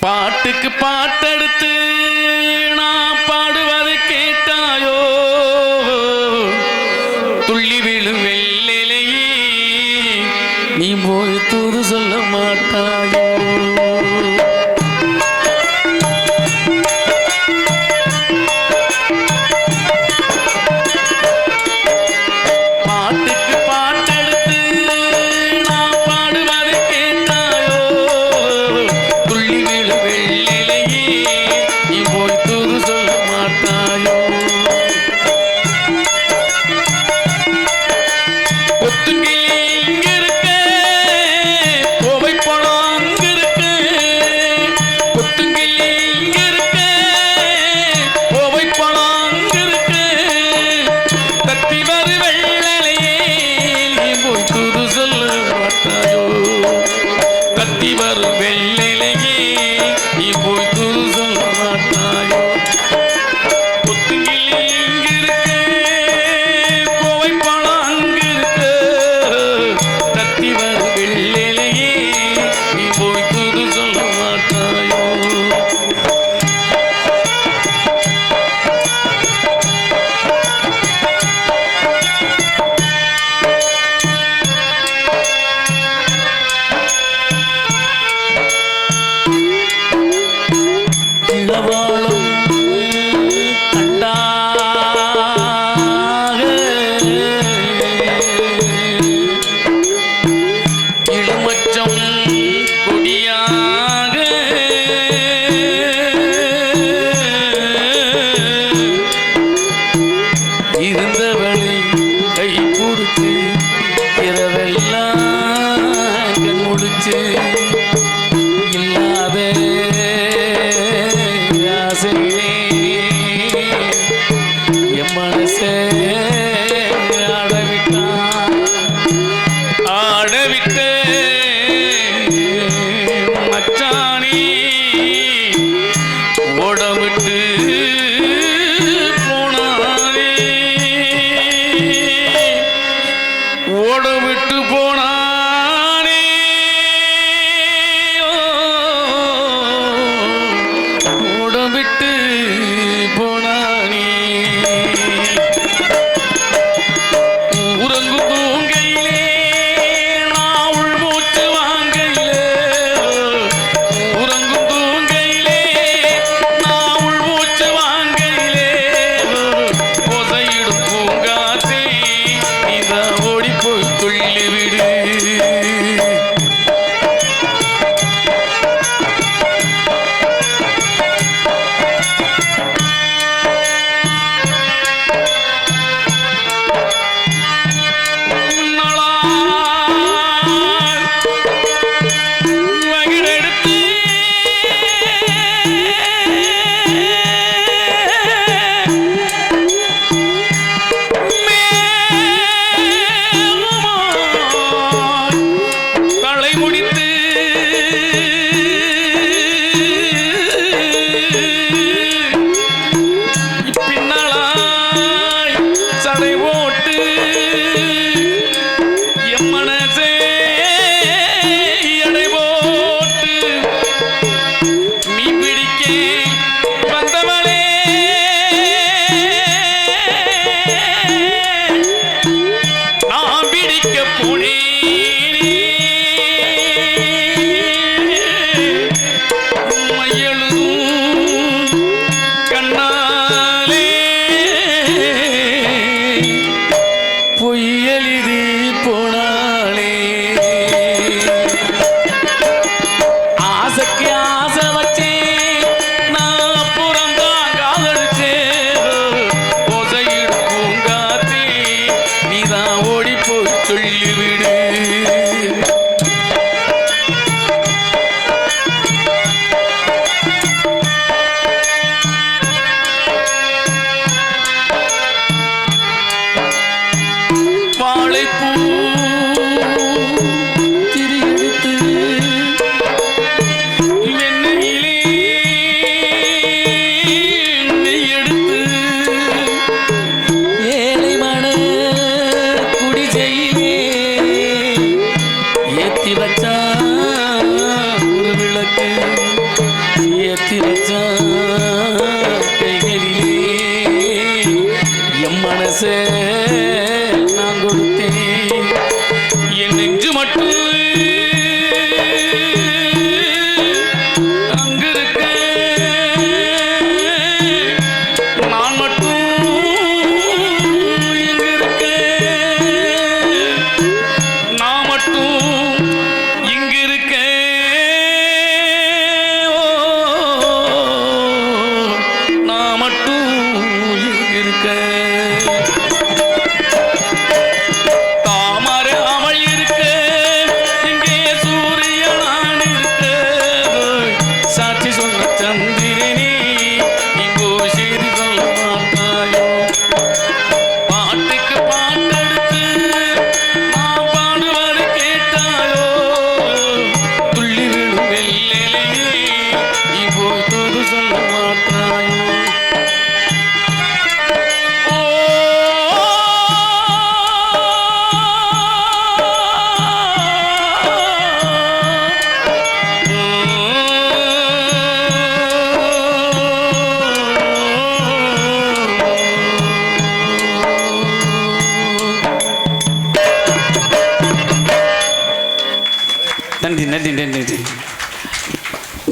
பாட்டுக்கு பாட்டெடுத்து நான் பாடுவதை கேட்டாயோ துள்ளி விழும் வெள்ளிலையே நீ போய் தூது சொல்ல மாட்டாயோ நீ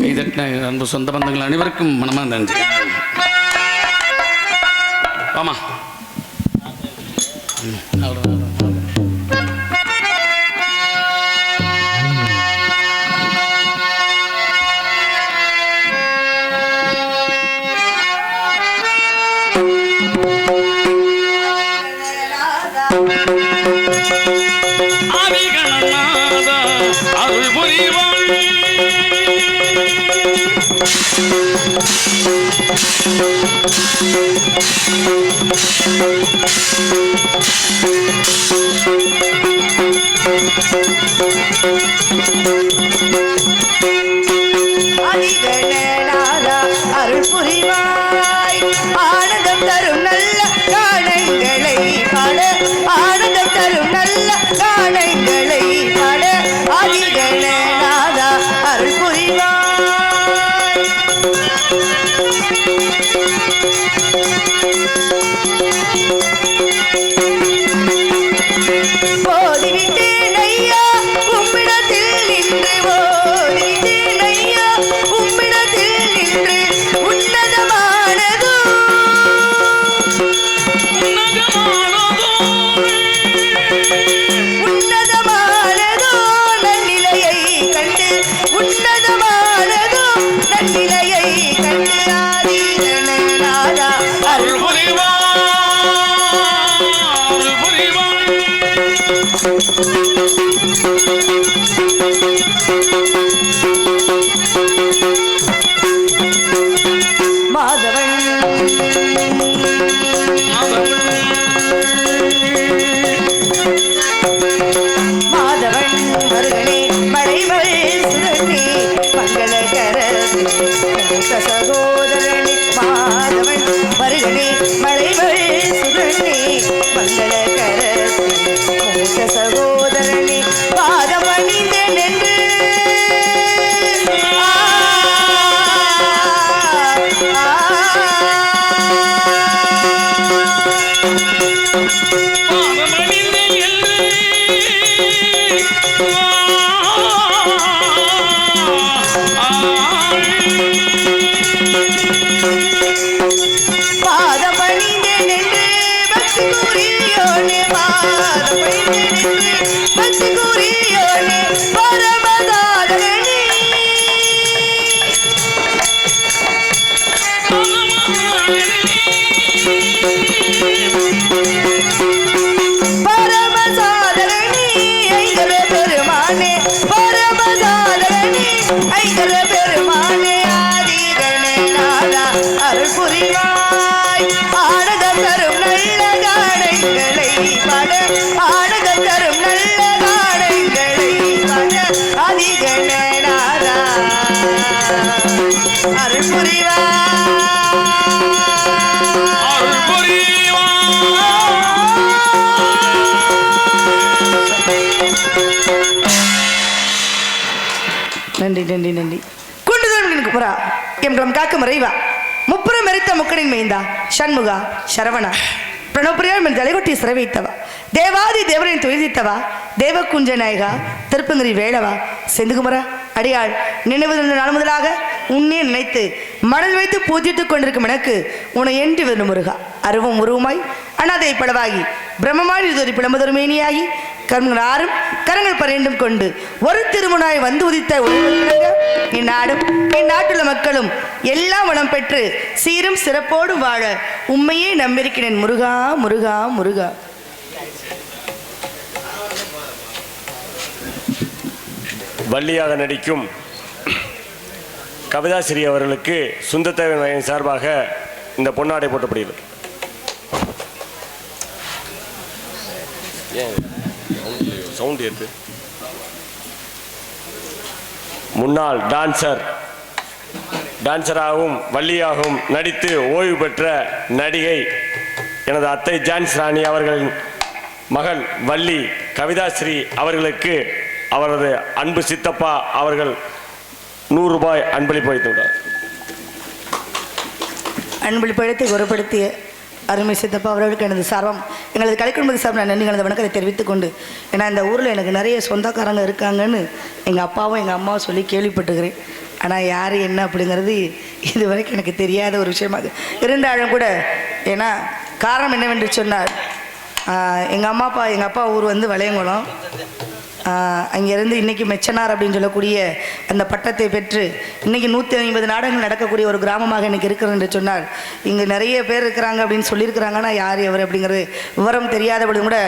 கைதட்டின அன்பு சொந்த பந்தங்கள் அனைவருக்கும் மனமாக நன்றி. ஆமா அருள் புரிவாள் அதிகநாதா அருள் புரிவாய் ஆனந்தம் தரும் நல்ல காணங்களை பாட ஆனந்தம் தரும் நல்ல காணங்களை பாட அதிகநாதா அருள் புரிவாய் போதிவிட்டேன் ஐயா உம்மிடத்தில் நின்று போதிவிட்டேன் ஐயா உம்மிடத்தில் நின்று உன்னதமானதோ உன்னதமானதோ நன்னிலையை கண்டு உன்னதமானதோ நன்னிலையை கண்டு ஆதிகநாதா அருள் புரிவாள் மாதவன் மாதவன் மருகனே மலைவள் சுடனே மங்களகர சகோதரனே மாதவன் மருகனே மலைவள் சுடனே மங்களகர மூத்த சகோதரனே பாதம் அணிந்தேன் என்று பாதபணிந்தேன் என்று பக்தி கூறியோனே பாதபணிந்தேன் என்று பக்தி கூறியோனே பரமதாதரணி பரமசாதரணி ஐங்கர பெருமானே பரமசாதரணி ஐங்கர பெருமானே ஆதிகநாதா அருள் புரிவாய் ஆனந்தம் தரும் நல்ல காணங்களை பாட ஆனந்தம் தரும் நல்ல காணங்களை பாட ஆதிகநாதா அருள் புரிவாய் அருள் புரிவாள் நன்றி நன்றி நன்றி குண்டுதல் புறா எம் காக்க மறைவா முப்புறம் மெரித்த முக்கனின் மைந்தா ஷண்முகா சரவணா பிரணவப்பிரியா தலைகொட்டி சிறவைத்தவா தேவாதி தேவரின் துயதித்தவா தேவகுஞ்ச நாயகா திருப்பங்கிரி வேளவா செந்துகுமரா அடியாள் நினைவு நாள் முதலாக உன்னே நினைத்து மனதில் வைத்து பூஜித்துக் கொண்டிருக்கும் எனக்கு உன்னை என்று வெறும் முருகா அருவம் உருவமாய் அனாதை படவாகி பிரம்மமாய் இதுவரை பிளம்பதொருமேனியாகி கண்களாரும் கரங்கள் பறையண்டும் கொண்டு ஒரு திருமணாய் வந்து உதித்த என் நாடும் என் நாட்டுள்ள மக்களும் எல்லாம் வளம் பெற்று சீரும் சிறப்போடு வாழ உண்மையே நம்பியிருக்கிறேன் முருகா முருகா முருகா. வள்ளியாக நடிக்கும் கவிதாசிரி அவர்களுக்கு சுந்தரத்தேவன் வகையின் சார்பாக இந்த பொன்னாடை போட்டப்படுகிறது. சவுண்ட் ஏற்று முன்னாள் டான்சராகவும் வள்ளியாகவும் நடித்து ஓய்வு பெற்ற நடிகை எனது அத்தை ஜான்ஸ் ராணி அவர்களின் மகள் வள்ளி கவிதாஸ்ரீ அவர்களுக்கு அவரது அன்பு சித்தப்பா அவர்கள் 100 ரூபாய் அன்பளிப்பு வைத்துள்ளார். அன்பளிப்பு அழைத்து குறப்படுத்திய அருமை சித்தப்பா அவர்களுக்கு எனது சார்பம் எங்களது கலைக்குடும்பத்து சார்பு நான் நன்றி எனது வணக்கத்தை தெரிவித்துக் கொண்டு, ஏன்னா இந்த ஊரில் எனக்கு நிறைய சொந்தக்காரங்க இருக்காங்கன்னு எங்கள் அப்பாவும் எங்கள் அம்மாவும் சொல்லி கேள்விப்பட்டுக்கிறேன். ஆனால் யார் என்ன அப்படிங்கிறது இது வரைக்கும் எனக்கு தெரியாத ஒரு விஷயமாக இருந்தாலும் கூட, ஏன்னா காரணம் என்னவென்று சொன்னார், எங்கள் அப்பா ஊர் வந்து வளையங்குளம். அங்கேருந்து இன்றைக்கி மெச்சனார் அப்படின்னு சொல்லக்கூடிய அந்த பட்டத்தை பெற்று இன்றைக்கி 150 நாடகங்கள் நடக்கக்கூடிய ஒரு கிராமமாக இன்றைக்கி இருக்கிறது என்று சொன்னார். இங்கே நிறைய பேர் இருக்கிறாங்க அப்படின்னு சொல்லியிருக்கிறாங்கன்னா யார் எவர் அப்படிங்கிறது விவரம் தெரியாதபடி கூட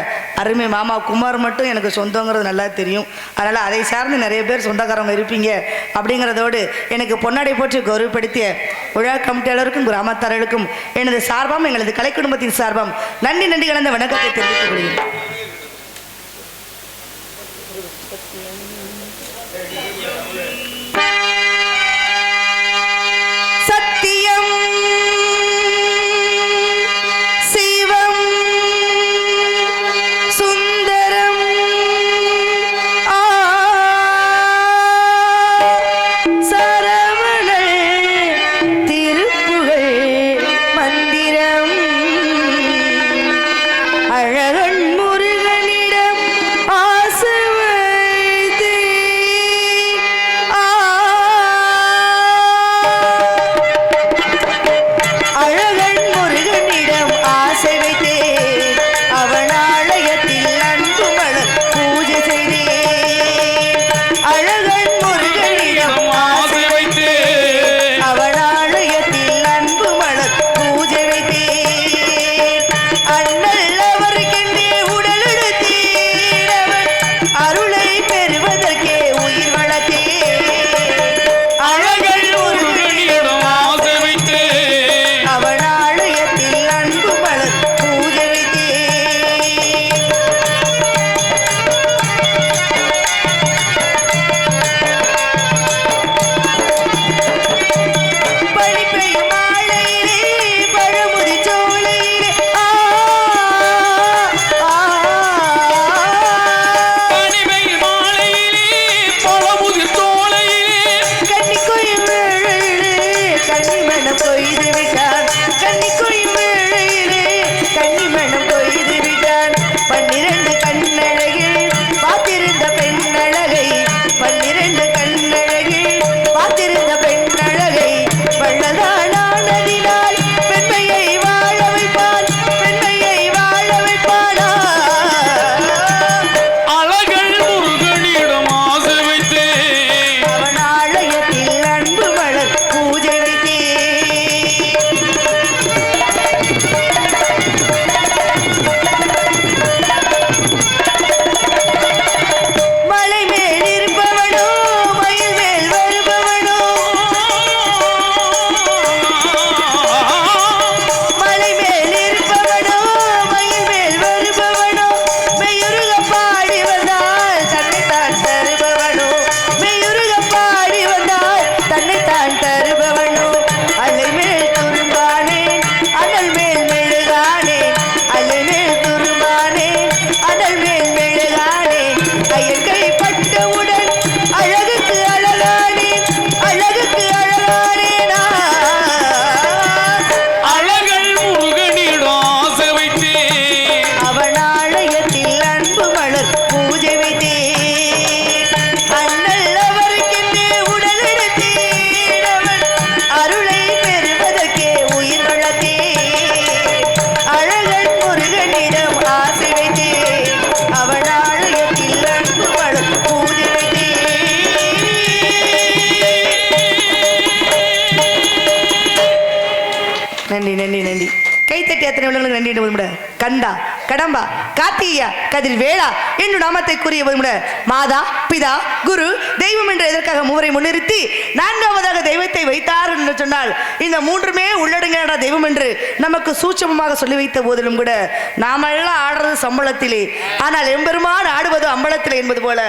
அருமை மாமா குமார் மட்டும் எனக்கு சொந்தங்கிறது நல்லா தெரியும். அதனால் அதை சார்ந்து நிறைய பேர் சொந்தக்காரங்க இருப்பீங்க அப்படிங்கிறதோடு எனக்கு பொன்னாடை போற்றி கௌரவப்படுத்திய விழா கமிட்டியாளருக்கும் கிராமத்தாரர்களுக்கும் எனது சார்பாம் எங்களது கலை குடும்பத்தின் சார்பாம் நன்றி கலந்த வணக்கத்தை தெரிவித்துக் கொள்கிறேன். சத்தியம் சிவம் சுந்தரம் சரவண திருப்புகழ் மந்திரம் அழகன் முருகனிடம் ஆசை வைத்தே அழகன் முருகனிடம் ஆசை வைத்தே அவன் ஆலயத்தில் அன்பு மலர் பூஜை செய்தே அழகன் முருகனிடம் ஆசை வைத்தே அவன் ஆலயத்தில் அன்பு மலர் பூஜை வைத்தே அண்ணல் அவருக்கென்றே உடல் எடுத்தேன் அருளை பெறுவதற்கே உயிர் வளர்த்தே அழகன் முருகனிடம் ஆசை வைத்தே அவன் ஆலயத்தில் அன்பு மலர் பூஜை வைத்தே பனிப்பெய்யும் மாலையிலே பழமுதி சோலையிலே பனிமை மாலையிலே பழமுதிர் தோலையிலே கன்னிக்குயில் வேளையிலே கன்னிமணம் கொய்து விட்டான் கன்னிக்குயில் வேளையிலே கன்னிமணம் கொய்து விட்டான் 12 கண்ணழகில் பார்த்திருந்த பெண்ணழகை 12 கண்ணழகில் பார்த்திருந்த பெண்ணழகை வள்ளலானதினால் பெண்மையை வாழ வைப்பான் பெண்மையை வாழ வைப்பானா அழகன் முருகனிடம் ஆசை வைத்தே அவன் ஆலயத்தில் அன்பு மலர் பூஜை வைத்தே மலை மேல் இருப்பவனோ மயில் மேல் வருபவனோ மலை மேல் இருப்பவனோ மயில் மேல் வருபவனோ மெய்யுருக பாடி வந்தால் தன்னைத்தான் தருபவனோ மெய்யுருக பாடி வந்தால் தன்னைத்தான் தருபவனோ அலை மேல் துரும்பானேன் அனல் மேல் மெழுகானேன் அலை மேல் துரும்பானேன் அனல் மேல் மெழுகானேன் ஐயற்கை பட்டவுடன் அழகுக்கு அழகானேன் அழகுக்கு அழகானேனா அழகன் முருகனிடம் ஆசை வைத்தே அவன் ஆலயத்தில் அன்பு மலர் பூஜை வைத்தே அண்ணல் அவருக்கென்றே உடல் எடுத்தேன் அவன் அருளை பெறுவதற்கே உயிர் வளர்த்தே அழகன் முருகனிடம் ஆசை வைத்தே அவன் ஆலயத்தில் அன்பு மலர் பூஜை வைத்தே நன்றி நன்றி நன்றி கைத்தட்டி அத்தனை உள்ளவங்களுக்கு நன்றி என்று விட கந்தா கடம்பா கார்த்திகா கதிர் வேளா என்று நாமத்தை கூறிய விட மாதா பிதா குரு தெய்வம் என்று எதற்காக மூவரை முன்னிறுத்தி 4வதாக தெய்வத்தை வைத்தார் என்று சொன்னால் இந்த மூன்றுமே உள்ளடங்கின தெய்வம் என்று நமக்கு சூட்சமமாக சொல்லி வைத்த போதிலும் கூட நாமெல்லாம் ஆடுறது சம்பளத்திலே ஆனால் எம்பெருமான் ஆடுவது அம்பலத்திலே என்பது போல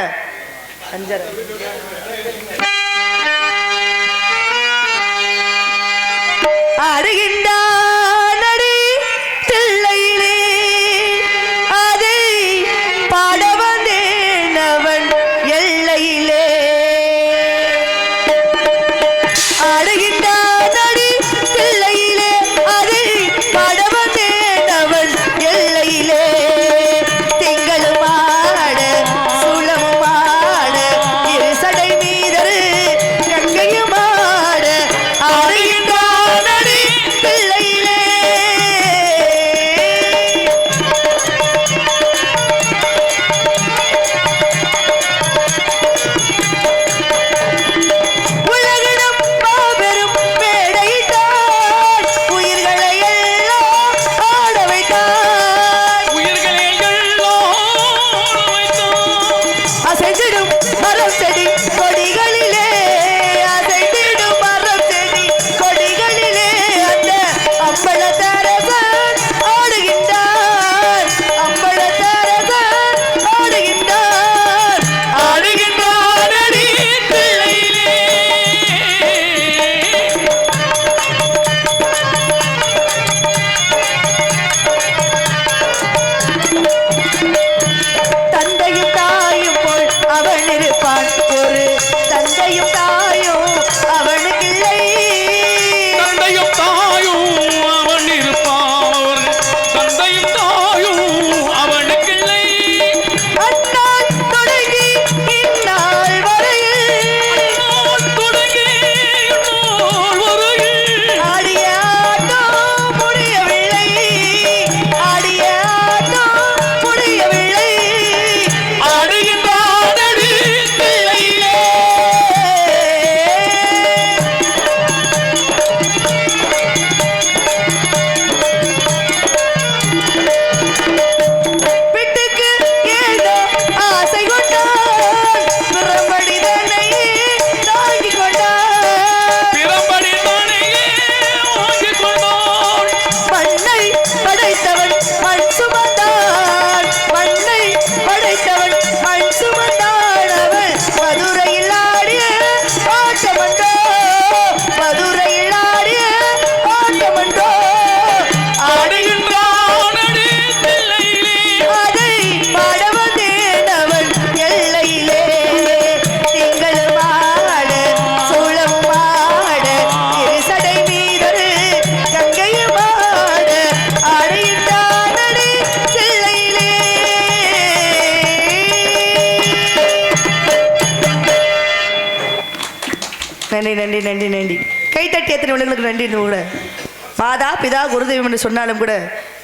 ஆடுகின்றானடி தில்லையிலே அதை பாட வந்தேன் அவன் எல்லையிலே ஆடுகின்றானடி தில்லையிலே அதை பாட வந்தேன் அவன் எல்லையிலே திங்களும் ஆட சுளமும் ஆட இருசடை நன்றி நன்றி நன்றி. கைத்தட்டி எத்தனை உள்ளங்களுக்கு நன்றி. கூட மாதா பிதா குருதெய்வம் என்று சொன்னாலும் கூட,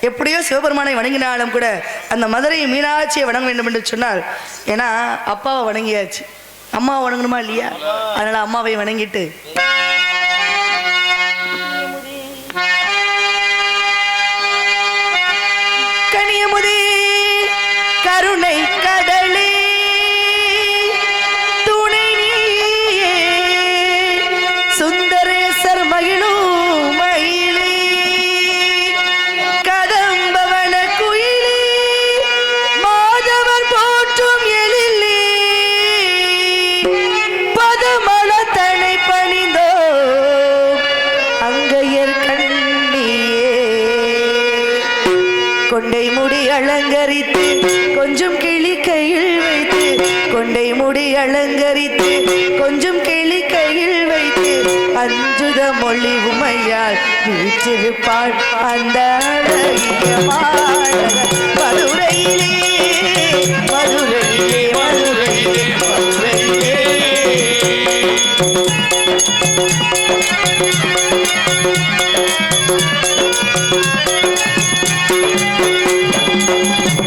எப்படியோ சிவபெருமானை வணங்கினாலும் கூட அந்த மதுரை மீனாட்சியை வணங்க வேண்டும் என்று சொன்னால், ஏன்னா அப்பாவை வணங்கியாச்சு, அம்மாவை வணங்கணுமா இல்லையா? அதனால அம்மாவை வணங்கிட்டு கனியமுதே கருணை கடலே துணை நீயே சுந்தரேசர் மகிழும் மயிலே கதம்பவன குயிலே மாதவர் போற்றும் எழிலே பதமல தனை பணிந்தோ அங்கையர் கண்ணியே கொண்டை முடி அலங்கரித்து கொஞ்சம் கிளி கையில் வைத்து கொண்டை முடி அலங்கரித்து கொஞ்சம் கிளி கையில் வைத்து அஞ்சுத மொழி உமையால் வீற்றிருப்பாள் அந்த அழகிய மாநகர் மதுரையிலே மதுரையிலே மதுரையிலே மதுரையிலே.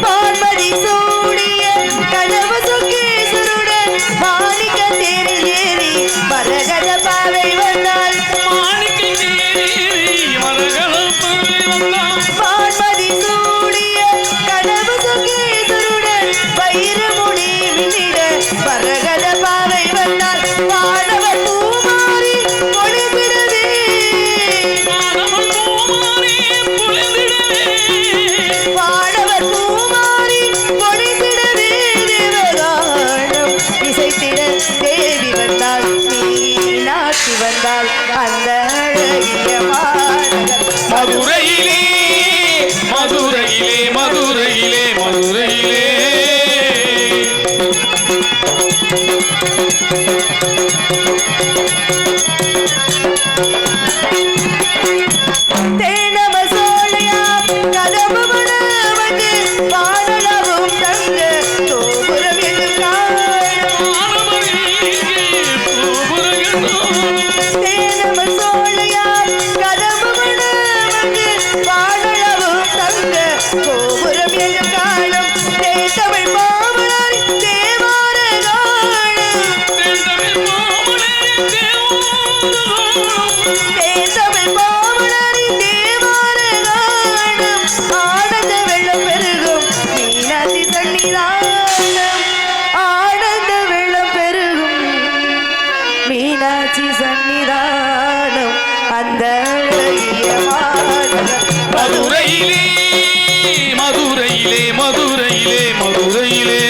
பார்வதி சூடிய கனவு சுகேசுருடன் மாணிக்க தேரில் ஏறி மரகத பாவை வந்தாள். பார்வதி சூடிய கனவு சுகேசுருடன் வைரமுடி விழிட மரகத பாவை வந்தாள். வானவர் பூமாரி பொழிந்திடவே வானவர் பூமாரி பொழிந்திடவே தேவகானம் இசைத்திட தேவி வந்தாள். மீனாட்சி வந்தாள் அந்த அழகிய மாநகர் மதுரையிலே மதுரையிலே மதுரையிலே மதுரையிலே. தேனம சோழையா கதவு மணவது வானளவும் தங்க கோபுரம் தேனம சோழையா கதவு மணவது வானளவும் தங்க கோபுரம் என்று காணும் தேசமிழ் மாமலர் தேவார காணும் தேசமிழ் மாமலரின் தேவார காணும் ஆனந்த வெள்ளம் பெருகும் மீனாட்சி சன்னிதானம் ஆனந்த வெள்ளம் பெருகும் மீனாட்சி சன்னிதானம் அந்த அழகிய மாநகர் மதுரையிலே மதுரையிலே மதுரையிலே மதுரையிலே.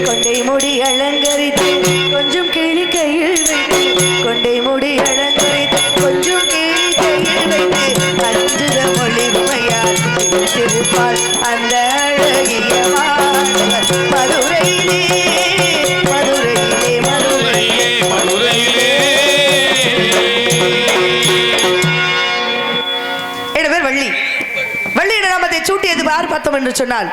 கொண்டை முடி அலங்கரித்து கொஞ்சம் கிளி கையில் வைத்து கொண்டை முடி அலங்கரித்து கொஞ்சம் கிளி கையில் வைத்து அஞ்சுத மொழி உமையால் திருப்பாள் அந்த அழகிய மாநகர் மதுரையிலே மதுரையிலே மதுரையிலே மதுரையிலே மதுரையிலே. என் பேர் வள்ளி. வள்ளியிட நாமத்தை சூட்டியது யார் பார்த்தோம் என்று சொன்னால்,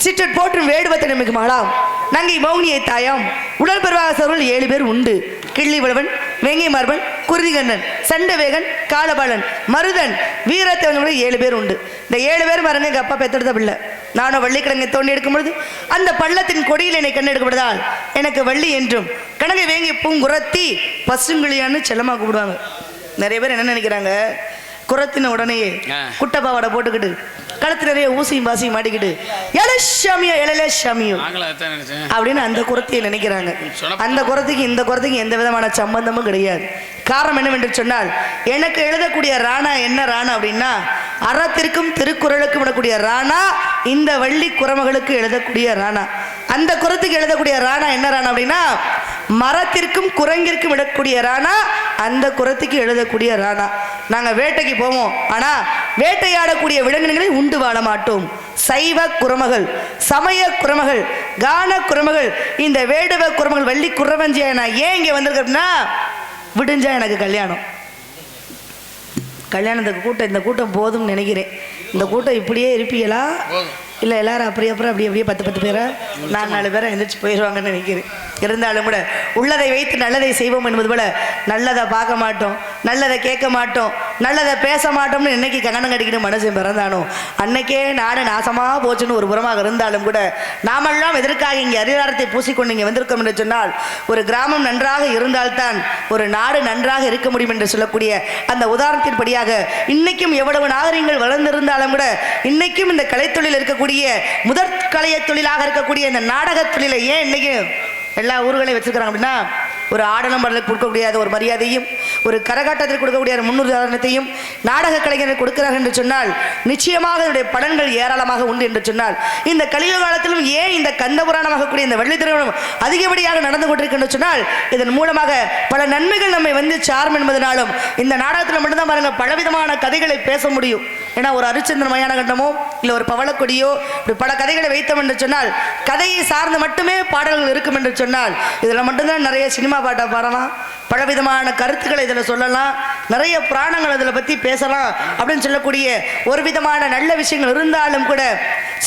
சிற்றட் போற்றும் வேடுவத்தனை மிகு மகளாம் நங்கை மௌனியை தாயாம் உடல் பெருவாசர்கள் 7 பேர் உண்டு. கிள்ளி விளவன் வேங்கை மார்பன் குருதிகண்ணன் சண்டவேகன் காலபாலன் மருதன் வீரத்தவன் 7 பேர் உண்டு. இந்த 7 பேர் பாருங்க எங்கள் அப்பா பெத்தெடுத்த பிள்ளை. நானும் வள்ளிக்கிழங்கை தோண்டி எடுக்கும் பொழுது அந்த பள்ளத்தின் கொடியில் என்னை கண்டெடுக்கப்படுதால் எனக்கு வள்ளி என்றும் கணங்கை வேங்கி பூங்குரத்தி பசுங்கிளியான்னு செல்லமாக கூப்பிடுவாங்க. நிறைய பேர் என்ன நினைக்கிறாங்க, குரத்தின உடனேயே குட்டப்பாவாடை போட்டுக்கிட்டு கழுத்து நிறைய ஊசியும் பாசியும் மாட்டிக்கிட்டு எலசாமியோ எழலேசாமியோ அப்படின்னு அந்த குரத்தையை நினைக்கிறாங்க. அந்த குரத்துக்கு இந்த குரத்துக்கு எந்த விதமான சம்பந்தமும் கிடையாது. காரணம் என்னவென்று சொன்னால், எனக்கு எழுதக்கூடிய ராணா என்ன ராணா அப்படின்னா, அறத்திற்கும் திருக்குறளுக்கும் விடக்கூடிய ராணா இந்த வள்ளி குரமகளுக்கு எழுதக்கூடிய ராணா. அந்த குரத்துக்கு எழுதக்கூடிய ராணா என்ன ராணா அப்படின்னா, மரத்திற்கும் குரங்கிற்கும் விடக்கூடிய ராணா அந்த குரத்துக்கு எழுதக்கூடிய ராணா. நாங்கள் வேட்டைக்கு போவோம், ஆனால் வேட்டையாடக்கூடிய விலங்கினங்களை உண்டு வாழ மாட்டோம். சைவ குரமகள், சமய குரமகள், கான குரமகள், இந்த வேடுவ குரமகள் வள்ளி குறவஞ்சியா நான் ஏன் இங்கே வந்திருக்கேன்னா, விடிஞ்சா எனக்கு கல்யாணம். கல்யாணத்துக்கு கூட்டம், இந்த கூட்டம் போதும்னு நினைக்கிறேன். இந்த கூட்டம் இப்படியே இருப்பீங்களா இல்லை எல்லாரும் அப்புறம் அப்படியே 10 பேரை 4 பேரை எந்திரிச்சு போயிடுவாங்கன்னு நினைக்கிறேன். இருந்தாலும் கூட உள்ளதை வைத்து நல்லதை செய்வோம் என்பது போல நல்லதை பார்க்க மாட்டோம், நல்லதை கேட்க மாட்டோம், நல்லதை பேச மாட்டோம்னு இன்னைக்கு கங்கணம் கட்டிக்கிட்டு மனுஷன் பிறந்தானோ அன்னைக்கே நாடு நாசமாக போச்சுன்னு ஒரு புறமாக இருந்தாலும் கூட நாமெல்லாம் எதற்காக இங்கே அதிகாரத்தை பூசிக்கொண்டு இங்கே வந்திருக்கோம் என்று சொன்னால் ஒரு கிராமம் நன்றாக இருந்தால்தான் ஒரு நாடு நன்றாக இருக்க முடியும் என்று சொல்லக்கூடிய அந்த உதாரணத்தின்படியாக இன்னைக்கும் எவ்வளவு நாகரிகங்கள் வளர்ந்திருந்தாலும் கூட இன்னைக்கும் இந்த கலைத்தொழில் இருக்கக்கூடிய முதற் கலைய தொழிலாக இருக்கக்கூடிய இந்த நாடக தொழிலை ஏன் இன்னைக்கு எல்லா ஊர்களையும் வச்சிருக்கிறாங்க அப்படின்னா ஒரு ஆடலம் பாடலுக்கு கொடுக்கக்கூடிய ஒரு மரியாதையும் ஒரு கரகாட்டத்திற்கு கொடுக்கக்கூடிய முன்னுதாரணத்தையும் நாடக கலைஞர்கள் கொடுக்கிறார்கள் என்று சொன்னால் நிச்சயமாக இதனுடைய பலன்கள் ஏராளமாக உண்டு என்று சொன்னால் இந்த கலியுக காலத்திலும் ஏன் இந்த கந்தபுராணமாக கூடிய இந்த வெள்ளி திருமணம் அதிகப்படியாக நடந்து கொண்டிருக்கின்ற சொன்னால் இதன் மூலமாக பல நன்மைகள் நம்மை வந்து சாரும் என்பதனாலும் இந்த நாடகத்தில் மட்டும்தான் பாருங்க பலவிதமான கதைகளை பேச முடியும். ஏன்னா ஒரு அரிச்சந்திர மயான கண்டமோ இல்லை ஒரு பவளக்கொடியோ இப்படி பல கதைகளை வைத்தோம் என்று சொன்னால் கதையை சார்ந்து மட்டுமே பாடல்கள் இருக்கும் என்று சொன்னால் இதில் மட்டும்தான் நிறைய சினிமா பாட்டை பாடலாம், பலவிதமான கருத்துக்களை இதில் சொல்லலாம், நிறைய புராணங்கள் இதில் பற்றி பேசலாம் அப்படின்னு சொல்லக்கூடிய ஒரு விதமான நல்ல விஷயங்கள் இருந்தாலும் கூட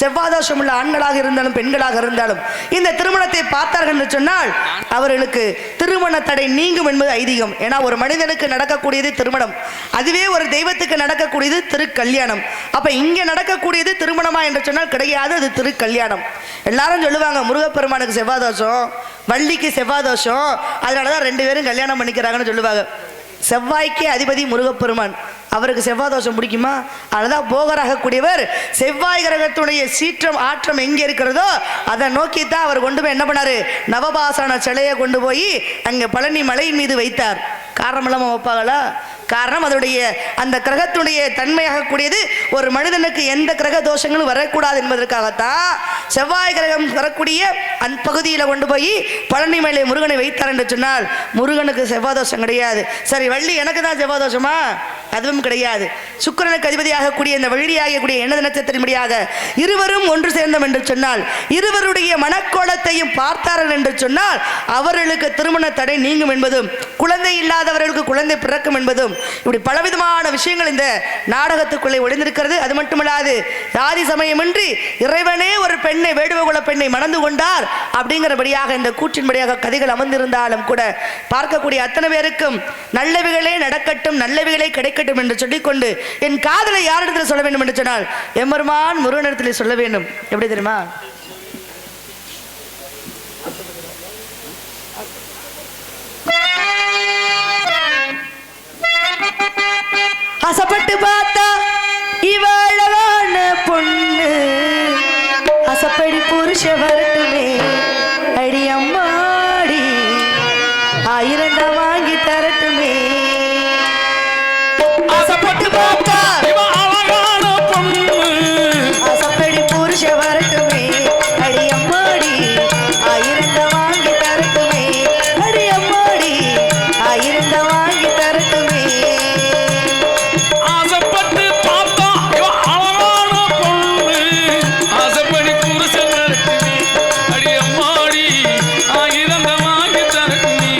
செவ்வாதோஷம் உள்ள ஆண்களாக இருந்தாலும் பெண்களாக இருந்தாலும் இந்த திருமணத்தை பார்த்தார்கள் என்று சொன்னால் அவர்களுக்கு திருமண தடை நீங்கும் என்பது ஐதீகம். ஏன்னா ஒரு மனிதனுக்கு நடக்கக்கூடியது திருமணம், அதுவே ஒரு தெய்வத்துக்கு நடக்கக்கூடியது திருக்கல்யாணம். அப்ப இங்க நடக்கக்கூடியது திருமணமா என்று சொன்னால் கிடையாது, அது திருக்கல்யாணம். எல்லாரும் சொல்லுவாங்க முருகப்பெருமானுக்கு செவ்வாதோஷம், வள்ளிக்கு செவ்வாதோஷம், அதனாலதான் 2 பேரும் கல்யாணம் பண்ணிக்கிறாங்கன்னு சொல்லுவாங்க. செவ்வாய்க்கு அதிபதி முருகப்பெருமான், அவருக்கு செவ்வாதோஷம் பிடிக்குமா? அதனால்தான் போகராகக்கூடியவர் செவ்வாய் கிரகத்துடைய சீற்றம் ஆற்றம் எங்கே இருக்கிறதோ அதை நோக்கித்தான் அவர் கொண்டு போய் என்ன பண்ணாரு, நவபாசன சிலையை கொண்டு போய் அங்கே பழனி மலையின் மீது வைத்தார். காரணம் இல்லாமல் வைப்பாங்களா? காரணம் அதனுடைய அந்த கிரகத்துடைய தன்மையாக கூடியது ஒரு மனிதனுக்கு எந்த கிரக தோஷங்களும் வரக்கூடாது என்பதற்காகத்தான் செவ்வாய் கிரகம் வரக்கூடிய அந்த பகுதியில் கொண்டு போய் பழனி மலை முருகனை வைத்தார் என்று சொன்னால் முருகனுக்கு செவ்வாதோஷம் கிடையாது. சரி, வள்ளி எனக்கு தான் செவ்வாதோஷமா? அதுவும் கிடையாது. சுக்கிரனுக்கு அதிபதியாக கூடிய இந்த வள்ளியாகக்கூடிய எண்ண நட்சத்திரத்தின்படியாக இருவரும் ஒன்று சேர்ந்தோம் என்று சொன்னால் இருவருடைய மனக்கோலத்தையும் பார்த்தார்கள் என்று சொன்னால் அவர்களுக்கு திருமண தடை நீங்கும் என்பதும் குழந்தை இல்லாதவர்களுக்கு குழந்தை பிறக்கும் என்பதும் இப்படி பலவிதமான விஷயங்கள் இந்த நாடகத்துக்குள்ளே ஒளிந்திருக்கிறது. அது மட்டுமல்லாது ஜாதி சமயமின்றி இறைவனே ஒரு பெண்ணை வேடுவகுல பெண்ணை மணந்து கொண்டார் அப்படிங்கிறபடியாக இந்த கூற்றின்படியாக கதைகள் அமர்ந்திருந்தாலும் கூட பார்க்கக்கூடிய அத்தனை பேருக்கும் நல்லவைகளே நடக்கட்டும், நல்லவைகளே கிடைக்கட்டும் என்று சொல்லிக்கொண்டு என் காதலை யாரிடத்தில் சொல்ல வேண்டும் என்று சொன்னால் எம்பெருமான் முருகனிடத்தில் சொல்ல வேண்டும். எப்படி தெரியுமா? ஆசைப்பட்டு பார்த்தா இவளவான பொண்ணு, ஆசைப்படி புருஷ வரட்டுமே அடி அம்மாடி, 1000 தான் வாங்கி தரட்டுமே. ஆசைப்பட்டு பார்த்தா அழகான பொண்ணு, ஆசைப்படி புருஷ வரட்டுமே அடி அம்மாடி, 1000 தான் வாங்கி தரட்டுமே அடி அம்மாடி, 1000 தான் வாங்கி தரட்டுமே. ஆசைப்பட்டு பார்த்தா அழகான பொண்ணு, ஆசைப்படி புருஷன் வரட்டுமே அடி அம்மாடி, 1000 தான் வாங்கி தரட்டுமே.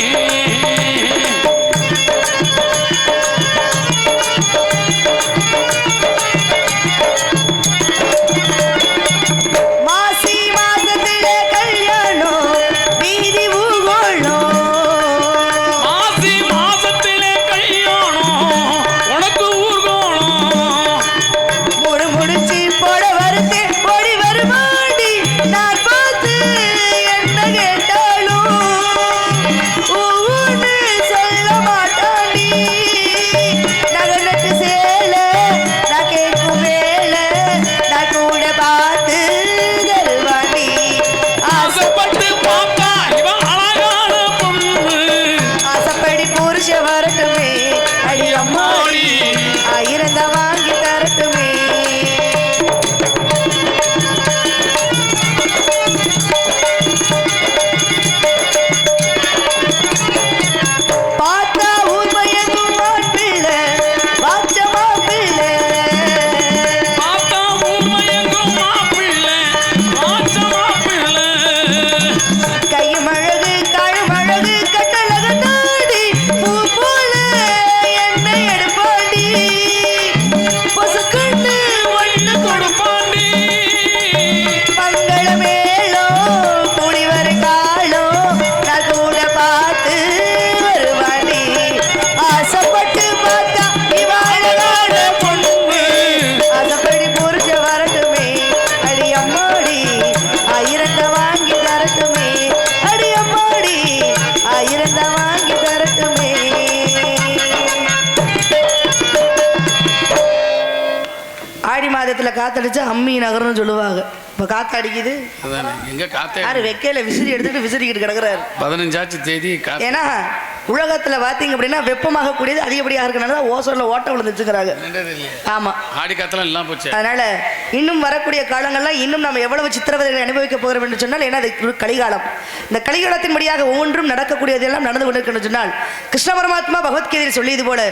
மாதத்துல காத்தடிச்சு அம்மி நகர்னு சொல்லுவாங்க. இப்ப காத்து அடிக்குது, அதானே எங்க காத்தே யாரு வெக்கையில விசிறி எடுத்துட்டு விசிறிக்கிட்டு கிடக்குறாரு. 15ஆம் தேதி ஏன்னா உலகத்துல பாத்தீங்க அப்படின்னா வெப்பமாக கூடியது அதிகப்படியாக இருக்கனால ஓசோன்ல ஓட்ட விழுந்துச்சுக்கிறாங்க. ஆமா, ஆடி காத்தெல்லாம் எல்லாம் போச்சு. அதனால இன்னும் வரக்கூடிய காலங்கள்லாம் இன்னும் நம்ம எவ்வளவு சித்திரவதைகளை அனுபவிக்க போகிறோம் என்று சொன்னால், ஏன்னா அது ஒரு கலிகாலம். இந்த கலிகாலத்தின் படியாக ஒவ்வொன்றும் நடக்கக்கூடியதெல்லாம் நடந்து கொண்டிருக்கணும் சொன்னால், கிருஷ்ண பரமாத்மா பகவத்கீதையில் சொல்லியது போல,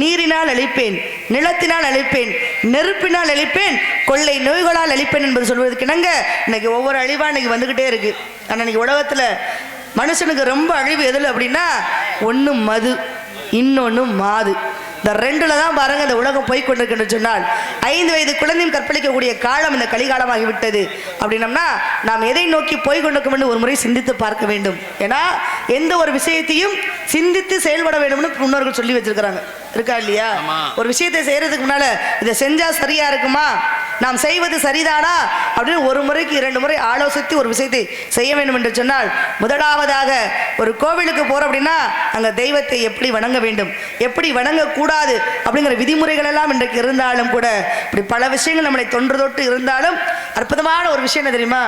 நீரினால் அழிப்பேன், நிலத்தினால் அழிப்பேன், நெருப்பினால் அழிப்பேன், கொள்ளை நோய்களால் அழிப்பேன் என்பது சொல்வதற்கு இணங்க இன்னைக்கு ஒவ்வொரு அழிவா இன்னைக்கு வந்துகிட்டே இருக்கு. ஆனா இன்னைக்கு உலகத்துல மனுஷனுக்கு ரொம்ப அழிவு எதுல அப்படின்னா, ஒண்ணு மது, இன்னொன்னு மாது. இந்த ரெண்டுல தான் பாருங்க இந்த உலகம் போய் கொண்டிருக்குன்னு சொன்னால், 5 வயது குழந்தையும் கற்பழிக்கக்கூடிய காலம் இந்த கலிகாலமாகிவிட்டது. அப்படின்னம்னா நாம் எதை நோக்கி போய் கொண்டிருக்கோம் என்று ஒரு முறை சிந்தித்து பார்க்க வேண்டும். ஏன்னா எந்த ஒரு விஷயத்தையும் சிந்தித்து செயல்பட வேண்டும்னு முன்னோர்கள் சொல்லி வச்சிருக்கிறாங்க, இருக்கா இல்லையா? ஒரு விஷயத்தை செய்யறதுக்கு முன்னால இதை செஞ்சா சரியா இருக்குமா, நாம் செய்வது சரிதானா அப்படின்னு ஒரு முறைக்கு 2 முறை ஆலோசித்து ஒரு விஷயத்தை செய்ய வேண்டும் என்று சொன்னால், முதலாவதாக ஒரு கோவிலுக்கு போறோம் அப்படின்னா அங்க தெய்வத்தை எப்படி வணங்க வேண்டும், எப்படி வணங்கக்கூடாது அப்படிங்கிற விதிமுறைகள் எல்லாம் இன்றைக்கு இருந்தாலும் கூட, இப்படி பல விஷயங்கள் நம்மளை தொன்று தொட்டு இருந்தாலும் அற்புதமான ஒரு விஷயம் என்ன தெரியுமா,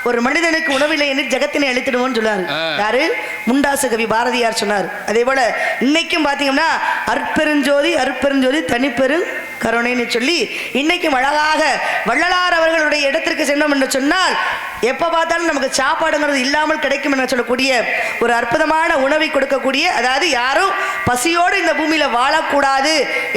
ஒரு மனிதனுக்கு உணவில்லை என்று ஜெகத்தினை அழித்திடுவோம்னு சொன்னார். யாரு? முண்டாசு கவி பாரதியார் சொன்னார். அதே போல இன்னைக்கும் பாத்தீங்கன்னா அற்பெருஞ்சோதி அற்பெருஞ்சோதி தனிப்பெரு கருணைன்னு சொல்லி இன்னைக்கும் அழகாக வள்ளலார் அவர்களுடைய இடத்திற்கு சென்றோம் என்று சொன்னால், எப்ப பார்த்தாலும் நமக்கு சாப்பாடுங்கிறது இல்லாமல் கிடைக்கும் என்று சொல்லக்கூடிய ஒரு அற்புதமான உணவை கொடுக்கக்கூடிய, அதாவது யாரும் பசியோடு இந்த பூமியில வாழக்கூடாது,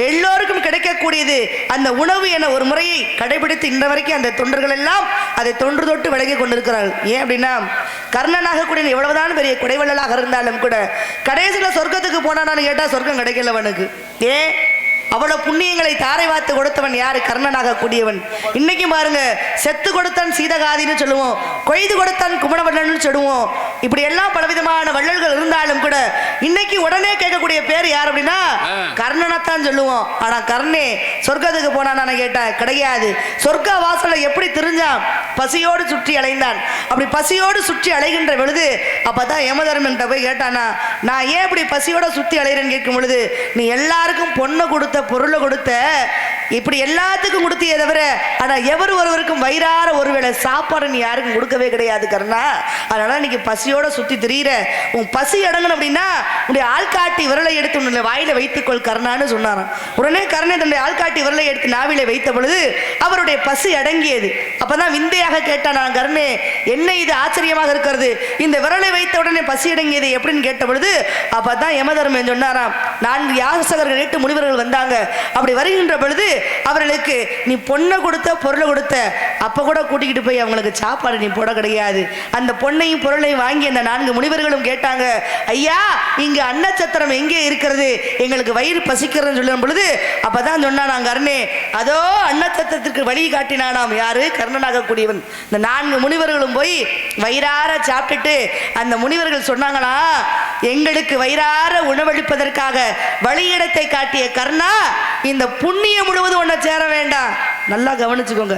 எல்லோருக்கும் கிடைக்கக்கூடியது அந்த உணவு என ஒரு முறையை கடைபிடித்து இன்ற வரைக்கும் அந்த தொண்டர்கள் எல்லாம் அதை தொன்று தொட்டு விளங்கி கொண்டிருக்கிறார்கள். ஏன் அப்படின்னா, கர்ணனாக கூட எவ்வளவுதான் பெரிய குடைவள்ளலாக இருந்தாலும் கூட கடைசியில சொர்க்கத்துக்கு போனான்னு கேட்டா சொர்க்கம் கிடைக்கல அவனுக்கு. ஏன்? அவ்வளவு புண்ணியங்களை தாரை வாத்து கொடுத்தவன் யாரு? கர்ணனாக கூடியவன். இன்னைக்கு பாருங்க, செத்து கொடுத்தான் சீதகாதின்னு சொல்லுவோம், கொய்து கொடுத்தான் குமணவண்ணன் சொல்லுவோம். இப்படி எல்லாம் பலவிதமான வள்ளல்கள் இருந்தாலும் கூட இன்னைக்கு உடனே கேட்கக்கூடிய பேர் யார் அப்படின்னா கர்ணனைத்தான் சொல்லுவோம். ஆனா கர்ணே சொர்க்கத்துக்கு போனான்னு கேட்டா கிடையாது. சொர்க்க வாசலை எப்படி தெரிஞ்சான்? பசியோடு சுற்றி அலைந்தான். அப்படி பசியோடு சுற்றி அலைகின்ற பொழுது அப்பதான் யமதர்மன் போய் கேட்டானா, நான் ஏன் இப்படி பசியோட சுத்தி அலைகிறேன்னு கேட்கும் பொழுது, நீ எல்லாருக்கும் பொண்ணை கொடுத்த, பொருளை கொடுத்த, இப்படி எல்லாத்துக்கும் கொடுத்தியே தவிர ஆனா எவர் ஒருவருக்கும் வயிறார ஒருவேளை சாப்பாடு நீ யாருக்கும் கொடுக்கவே கிடையாது கர்ணா. அதனால இன்னைக்கு பசியோட சுத்தி திரியிற, உன் பசி அடங்கணும் அப்படின்னா உன்னுடைய ஆள்காட்டி விரலை எடுத்து உன்னுடைய வாயில வைத்துக்கொள் கர்ணான்னு சொன்னாராம். உடனே கர்ணன் தன்னுடைய ஆள்காட்டி விரலை எடுத்து நாவில வைத்த பொழுது அவருடைய பசி அடங்கியது. அப்பதான் விந்தையாக கேட்டான், நான் கர்ணே என்ன இது ஆச்சரியமாக இருக்கிறது, இந்த விரலை வைத்த உடனே பசி அடங்கியது எப்படின்னு கேட்ட பொழுது அப்பதான் யமதர்மன் சொன்னாராம், 4 யாசகர்கள் 8 முனிவர்கள் வந்தாங்க. அப்படி வருகின்ற பொழுது அவர்களுக்கு நீ பொண்ணை கொடுத்த, பொருளை கொடுத்த, அப்ப கூட கூட்டிக்கிட்டு போய் அவங்களுக்கு சாப்பாடு நீ போட கிடையாது. அந்த பொண்ணையும் பொருளையும் வாங்கி அந்த 4 முனிவர்களும் கேட்டாங்க, ஐயா இங்கு அன்னச்சத்திரம் எங்கே இருக்கிறது, எங்களுக்கு வயிறு பசிக்கிறதுன்னு சொல்லும் பொழுது அப்பதான் சொன்னான் கர்ணே, அதோ அன்னச்சத்திரத்திற்கு வழி காட்டினானாம். யாரு? கர்ணனாக கூடியவன். இந்த 4 முனிவர்களும் போய் வயிறார சாப்பிட்டுட்டு அந்த முனிவர்கள் சொன்னாங்களா, எங்களுக்கு வயிறார உணவளிப்பதற்காக வழியிடத்தை காட்டிய கர்ணா, இந்த புண்ணியம் முழுவதும் ஒன்ன சேர வேண்டாம். நல்லா கவனிச்சுக்கோங்க,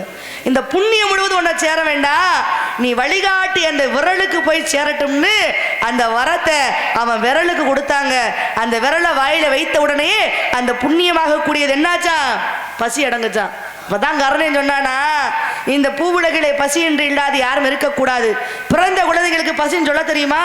இந்த புண்ணியம் முழுவதும் ஒன்ன சேர வேண்டாம், நீ வழிகாட்டி அந்த விரலுக்கு போய் சேரட்டும்னு அந்த வரத்தை அவன் விரலுக்கு கொடுத்தாங்க. அந்த விரலை வாயில வைத்த உடனே அந்த புண்ணியமாக கூடியது என்னாச்சா? பசி அடங்குச்சான். அப்பதான் கர்ணன் சொன்னானா, இந்த பூவுலகிலே பசி என்று இல்லாது யாரும் இருக்கக்கூடாது. பிறந்த குழந்தைகளுக்கு பசின்னு சொல்ல தெரியுமா?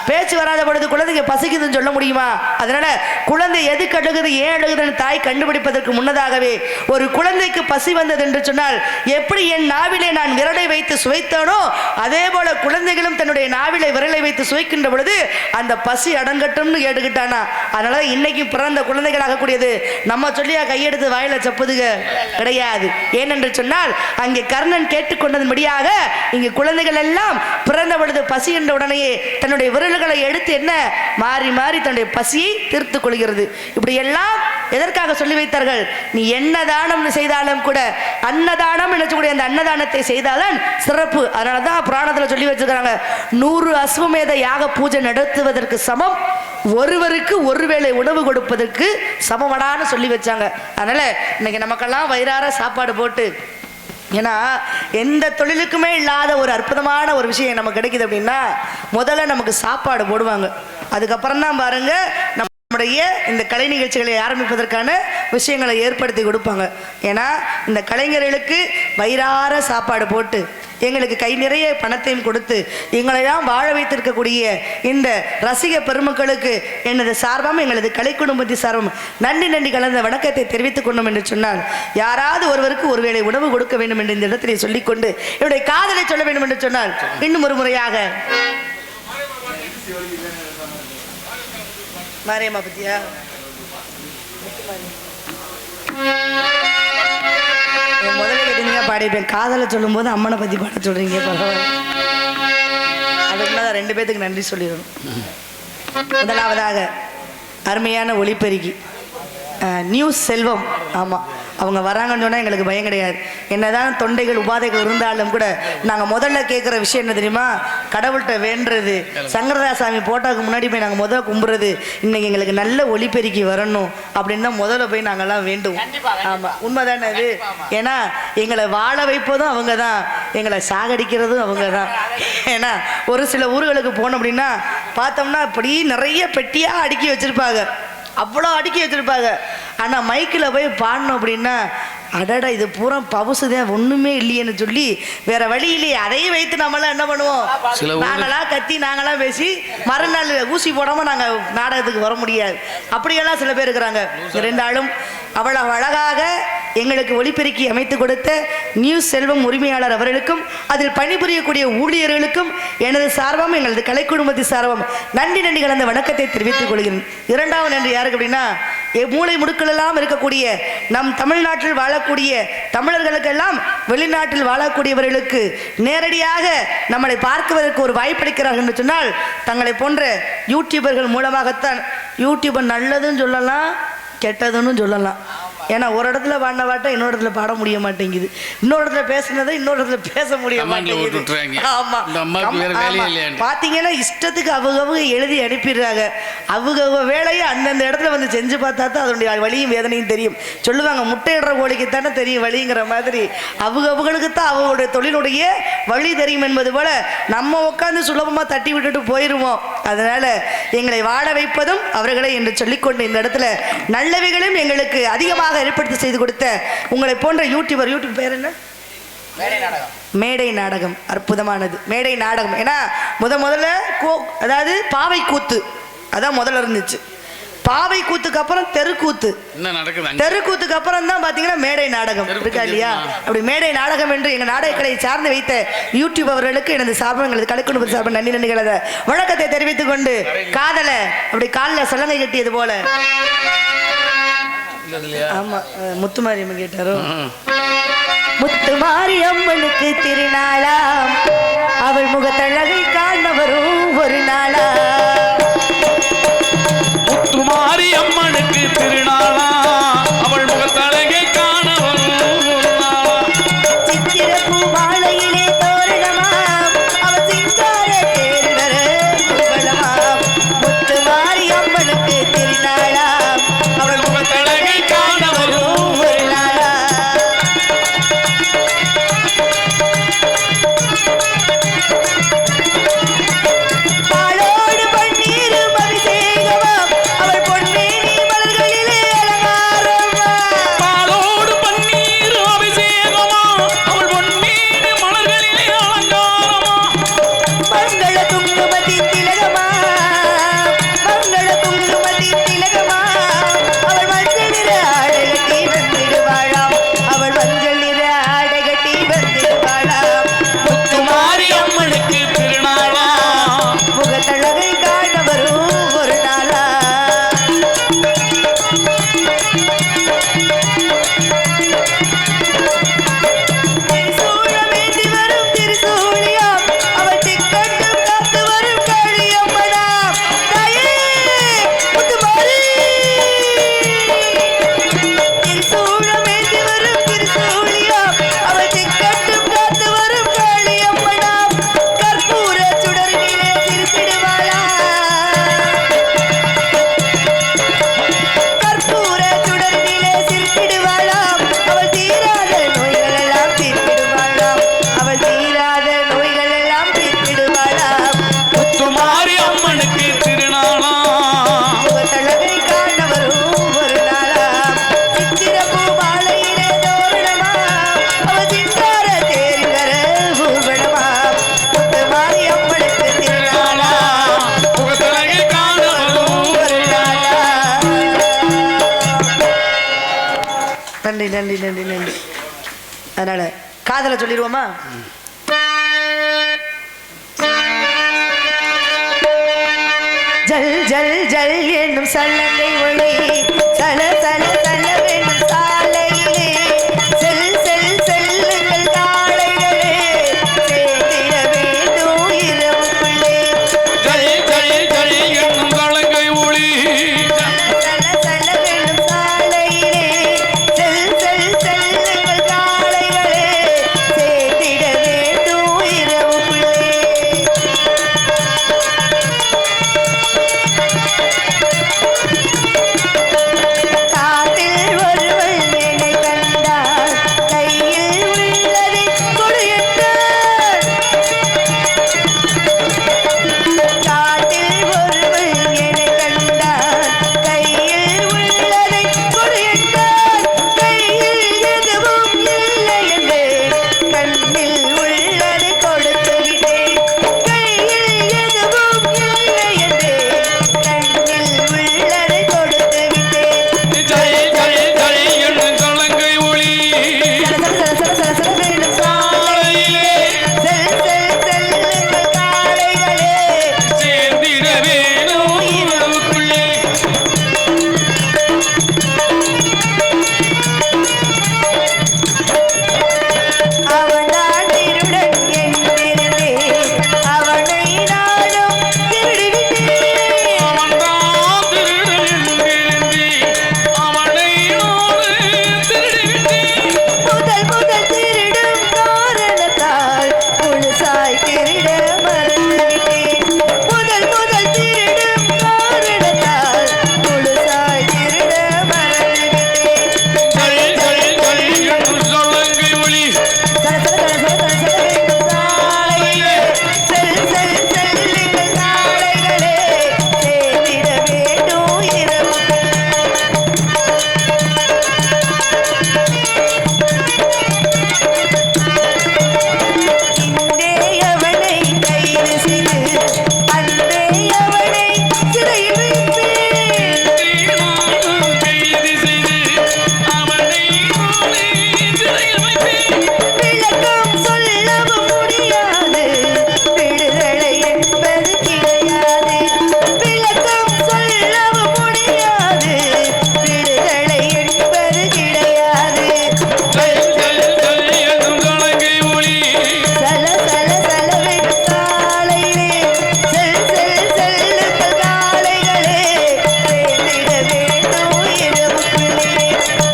பேச்சு வராத பொழுது குழந்தைங்க பசிக்குதுன்னு சொல்ல முடியுமா? அதனால குழந்தை எதுக்கு அழுகுது, ஏன் அழுகுதுன்னு தாய் கண்டுபிடிப்பதற்கு முன்னதாகவே ஒரு குழந்தைக்கு பசி வந்தது என்று சொன்னால், எப்படி என் நாவிலே நான் விரலை வைத்து சுவைத்தானோ அதே போல குழந்தைகளும் தன்னுடைய நாவிலை விரலை வைத்து சுவைக்கின்ற பொழுது அந்த பசி அடங்கட்டும்னு கேட்டுக்கிட்டானா. அதனால இன்னைக்கு பிறந்த குழந்தைகளாக கூடியது நம்ம சொல்லியா கையெடுத்து வாயில சப்புதுக கிடையாது. ஏனென்று சொன்னால் அங்கே கர்ணன் கேட்டுக்கொண்டதன்படியாக இங்கு குழந்தைகள் எல்லாம் பிறந்த பொழுது பசி என்ற உடனேயே தன்னுடைய விரல்களை எடுத்து என்ன மாறி மாறி தன்னுடைய பசியை தீர்த்துக் கொள்கிறது. இப்படி எல்லாம் எதற்காக சொல்லி வைத்தார்கள்? நீ என்ன தானம் செய்தாலும் கூட அன்னதானம் நினைச்சக்கூடிய அந்த அன்னதானத்தை செய்தால்தான் சிறப்பு. அதனாலதான் புராணத்துல சொல்லி வச்சிருக்காங்க, 100 அஸ்வமேத யாக பூஜை நடத்துவதற்கு சமம் ஒருவருக்கு ஒருவேளை உணவு கொடுப்பதற்கு சமமடான்னு சொல்லி வச்சாங்க. அதனால இன்னைக்கு நமக்கெல்லாம் வயிறார சாப்பாடு போட்டு, ஏன்னா எந்த தொழிலுக்குமே இல்லாத ஒரு அற்புதமான ஒரு விஷயம் நமக்கு கிடைக்குது அப்படின்னா முதல்ல நமக்கு சாப்பாடு போடுவாங்க. அதுக்கப்புறம் தான் பாருங்க நம்ம நம்முடைய இந்த கலை நிகழ்ச்சிகளை ஆரம்பிப்பதற்கான விஷயங்களை ஏற்படுத்தி கொடுப்பாங்க. ஏன்னா இந்த கலைஞர்களுக்கு வயிறார சாப்பாடு போட்டு எங்களுக்கு கை நிறைய பணத்தையும் கொடுத்து எங்களையெல்லாம் வாழ வைத்திருக்கக்கூடிய இந்த ரசிக பெருமக்களுக்கு எனது சார்பம் எங்களது கலை குடும்பத்தின் சார்பம் நன்றி கலந்த வணக்கத்தை தெரிவித்துக் கொண்டோம் என்று சொன்னால், யாராவது ஒருவருக்கு ஒருவேளை உணவு கொடுக்க வேண்டும் என்று இந்த இடத்திலே சொல்லிக்கொண்டு என்னுடைய காதலை சொல்ல வேண்டும் என்று சொன்னால், இன்னும் ஒரு முறையாக மாரியம்மா பத்தியா முதல்ல கேட்டீங்க பாடிப்பேன். காதலை சொல்லும் போது அம்மனை பத்தி பாட சொல்றீங்க, பரவாயில்ல. அதுக்குள்ளதான் 2 பேத்துக்கு நன்றி சொல்லிடணும். முதலாவதாக அருமையான ஒளிப்பெருக்கி நியூஸ் செல்வம். ஆமாம், அவங்க வராங்கன்னு சொன்னால் எங்களுக்கு பயம் கிடையாது. என்னதான் தொண்டைகள் உபாதைகள் இருந்தாலும் கூட நாங்கள் முதல்ல கேட்குற விஷயம் என்ன தெரியுமா? கடவுள்கிட்ட வேண்டுறது, சங்கரதாசாமி போட்டாவுக்கு முன்னாடி போய் நாங்கள் முதல்ல கும்பிட்றது, இன்னைக்கு எங்களுக்கு நல்ல ஒளிப்பெருக்கி வரணும் அப்படின்னு தான் முதல்ல போய் நாங்கள்லாம் வேண்டுவோம். ஆமாம், உண்மைதானே அது. ஏன்னா எங்களை வாழ வைப்பதும் அவங்க தான், எங்களை சாகடிக்கிறதும் அவங்க தான். ஏன்னா ஒரு சில ஊர்களுக்கு போனோம் அப்படின்னா பார்த்தோம்னா அப்படி நிறைய பெட்டியாக அடுக்கி வச்சுருப்பாங்க, அவ்வளோ அடுக்கி வச்சிருப்பாங்க. ஆனால் மைக்கில் போய் பாடணும் அப்படின்னா அடடா இது பூரா பவுசுதான், ஒன்றுமே இல்லையேன்னு சொல்லி வேற வழி இல்லையே, அதையும் வைத்து நம்மளாம் என்ன பண்ணுவோம், நாங்களாம் கத்தி நாங்களாம் பேசி மறுநாள் ஊசி போடாமல் நாங்கள் நாடகத்துக்கு வர முடியாது. அப்படியெல்லாம் சில பேர் இருக்கிறாங்க. 2 ஆளும் அவ்வளவு அழகாக எங்களுக்கு ஒளிபெருக்கி அமைத்து கொடுத்த நியூஸ் செல்வம் உரிமையாளர் அவர்களுக்கும் அதில் பணிபுரியக்கூடிய ஊழியர்களுக்கும் எனது சார்பம் எங்களது கலை குடும்பத்தின் சார்பம் நன்றி கலந்த வணக்கத்தை தெரிவித்துக் கொள்கிறேன். 2வது நன்றி யாருக்கு அப்படின்னா, மூளை முடுக்களெல்லாம் இருக்கக்கூடிய நம் தமிழ்நாட்டில் வாழக்கூடிய தமிழர்களுக்கெல்லாம் வெளிநாட்டில் வாழக்கூடியவர்களுக்கு நேரடியாக நம்மளை பார்க்குவதற்கு ஒரு வாய்ப்பளிக்கிறார்கள் என்று சொன்னால் தங்களை போன்ற யூடியூபர்கள் மூலமாகத்தான். யூடியூபர் நல்லதுன்னு சொல்லலாம், கெட்டதுன்னு சொல்லலாம். ஏன்னா ஒரு இடத்துல பாடின பாட்டை இன்னொரு இடத்துல பாட முடிய மாட்டேங்குது, இன்னொரு இடத்துல பேசுனதை இன்னொரு இடத்துல பேச முடிய மாட்டேங்குது. ஆமா, பாத்தீங்கன்னா இஷ்டத்துக்கு அவங்க எழுதி அனுப்பிடுறாங்க. அவங்க வேலையை அந்தந்த இடத்துல வந்து செஞ்சு பார்த்தா தான் அதனுடைய வலியும் வேதனையும் தெரியும். சொல்லுவாங்க முட்டையிடுற கோழிக்கு தானே தெரியும் வலிங்கிற மாதிரி, அவங்களுக்கு தான் அவங்களுடைய தொழிலுடைய வழி தெரியும் என்பது போல நம்ம உட்காந்து சுலபமா தட்டி விட்டுட்டு போயிருவோம். அதனால எங்களை வாழ வைப்பதும் அவர்களை என்று சொல்லிக்கொண்டு இந்த இடத்துல நல்லவைகளும் எங்களுக்கு அதிகமாக ஏற்படுத்தி செய்து கொடுத்த உங்களை போன்ற யூடியூப் பேர் என்ன? மேடை நாடகம். அற்புதமானது மேடை நாடகம். ஏன்னா முதல்ல அதாவது பாவை கூத்து அதான் முதல்ல இருந்துச்சு. பாவை கூத்துக்கு அப்புறம் தெருக்கூத்து, தெருக்கூத்துக்கு அப்புறம் தான் பாத்தீங்கன்னா மேடை நாடகம் இருக்கா இல்லையா? அப்படி மேடை நாடகம் என்று எங்க நாடகக்கலை சார்ந்து வைத்த யூடியூப் அவர்களுக்கு எனது சார்பு எங்களது கலைக்குடும்ப சார்பு நன்றி கலந்த வணக்கத்தை தெரிவித்துக் கொண்டு, காதலை அப்படி காலில் சலங்கை கட்டியது போல. ஆமா, முத்துமாரியம்மன் கேட்டாரோ? முத்துமாரியம்மனுக்கு திருநாளாம், அவள் முகத்தழகை காணவரும் ஒரு நாளா. முத்துமாரியம்மனுக்கு திருநாளாம், அவள் முகத்தழகை காணவரும் ஒரு நாளா. சித்திரப்பூ மாலையிலே தோரணமாம், அவள் சிங்கார தேர் வர புகழமாம். முத்துமாரியம்மனுக்கு திருநாளாம், அவள் முகத்தழகை காணவரும் ஒரு நாளா. பாலோடு பன்னீரும் அபிஷேகமாம், அவள் பொன்னேனி மலர்களிலே அழகா நன்றி நன்றி நன்றி நன்றி. அதனால காதலை சொல்லிடுவோமா? ஜல் ஜல் ஜல் என்னும் சல்லங்கை ஒளி சல சல சல என்னும் சாலையிலே செல் செல் செல்லுங்கள் காளைகளே சேர்ந்திட வேண்டும் இரவுக்குள்ளே. ஜல் ஜல் ஜல் என்னும் சலங்கை ஒளி சல சல என்னும் சாலையிலே செல் செல் செல்லுங்கள் காளைகளே சேர்ந்திட வேண்டும் இரவுக்குள்ளே. காட்டில் ஒருவள் என்னை கண்டாள் கையில் உள்ளதை கொடு என்றாள். காட்டில் ஒருவள் என்னை கண்டாள் கையில் உள்ளதை கொடு என்றாள். கையில் எதுவும் இல்லை என்றேன் கண்ணில் உள்ளதை கொடுத்து விட்டேன். கையில் எதுவும் இல்லை என்றேன் கண்ணில் உள்ளதை கொடுத்து விட்டேன். ஜல் ஜல் ஜல் என்னும் சலங்கை ஒளி சல சல சல சல வேண்டும் சாலையிலே செல் செல் செல்லுங்கள் காளைகளே சேர்ந்திட வேணும் இரவுக்குள்ளே. அவன்தான் திருடன் என்றிருந்தேன் அவனை நானும் திருடிவிட்டேன். அவன்தான் திருடன் என்றிருந்தேன் அவனை நானே திருடிவிட்டேன். முதல் முதல் திருடும் காரணத்தால் முழுசாய் திருட மறந்துவிட்டேன். முதல் முதல் திருடும் காரணத்தால் முழுசாய் திருட மறந்துவிட்டேன். ஜல் ஜல் ஜல் என்னும் சலங்கை ஒளி சல சல சல சல சல சல வேண்டும் சாலையிலே செல் செல் செல்லுங்கள் காளைகளே சேர்ந்திட வேண்டும் இரவுக்குள்ளே. இன்றே அவனை கைது செய்து அன்றே அவனை சிறையில் வைப்பேன். நானும் கைது செய்து அவனை நானே சிறையில் வைப்பேன். விளக்கம் சொல்லவும் முடியாது விடுதலை என்பது கிடையாது. விளக்கம் சொல்லவும் முடியாது விடுதலை என்பது கிடையாது. ஜல் ஜல் ஜல் என்னும் சலங்கை ஒளி சல சல சல வேண்டும் சாலையிலே செல் செல் செல்லுங்கள் காளைகளே சேர்ந்திட வேண்டும் இரவுக்குள்ளே.